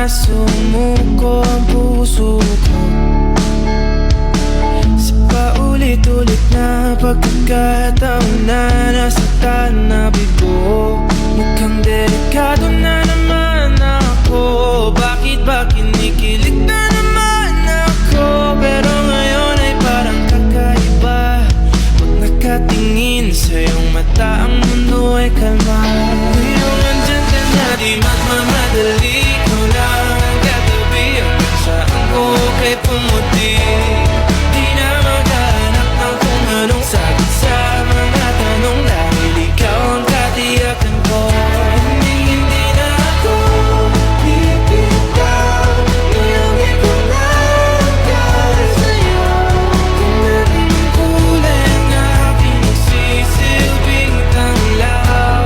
na sumuko ang puso ko sa paulit-ulit na pagkakataon na nasaktan na bigo. Mukhang delikado na naman ako. Bakit ba kinikilig na naman ako? Pero ngayon ay parang kakaiba. Pag nakatingin sa iyong mata, ang mundo ay kalma. Ngayong nandyan ka na, di magmamadali. Ikaw lang ang katabi, hanggang saan ko kay pumuti. Di na maghanap ng kung anong sagot sa mga tanong, dahil ikaw ang katiyakan ko. Hindi na ako bibitaw. Ngayong ikaw lang para sa'yo. Kung naging kulay ang aking nagsisilbing tanglaw.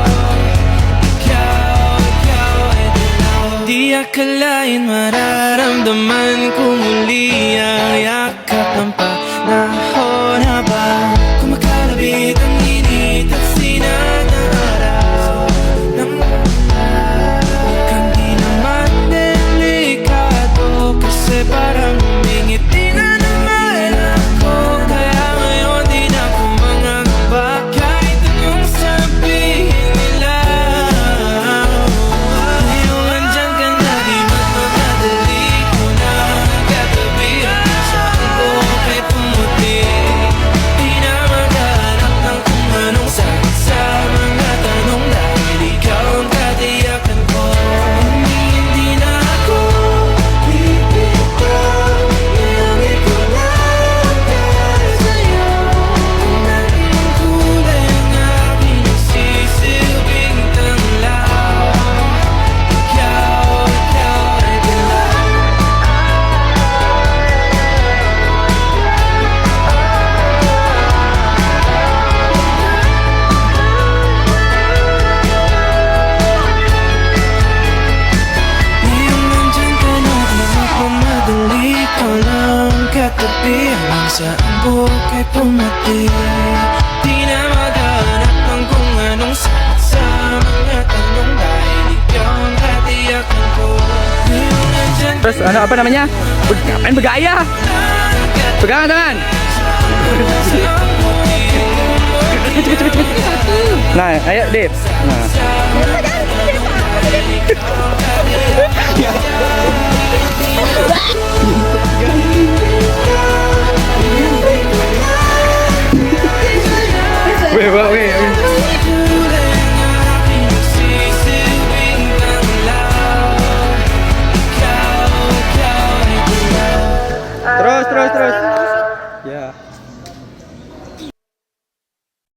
Ikaw ay dilaw. Di akalain mararamdaman ko muli ang yakap ng panahon habang kumakalabit ang init at sinag ng araw ng mula. Mukhang di naman delikado kasi parang humingiti na naman ako. Kaya ngayon di na ako mangangamba kahit anong sabihin nila. Ngayon nandyan ka na, di magmamadali. Ikaw na ang katabi, hanggang saan ko kay pumuti. Di na maghanap ng kung anong sagot sa mga tanong, dahil ikaw ang katiyakan ko. Hindi na ako bibitaw. Ngayong ikaw lang para sa'yo. Kung naging kulay ang aking nagsisilbing tanglaw. Ikaw ay dilaw. Ngayong nandyan ka na, di magmamadali. Ikaw lang ang katabi, hanggang saan buhok ay pumati. Di na maghanap ng kung anong sagot sa mga tanong, dahil ikaw ang katiyakan ko. Ngayong nandyan ka Terus ano apa namanya? Ngapain bergaya? Pegangan tangan. Nah, ayo Dit. Nah. Weh, weh, weh. Terus. Ya.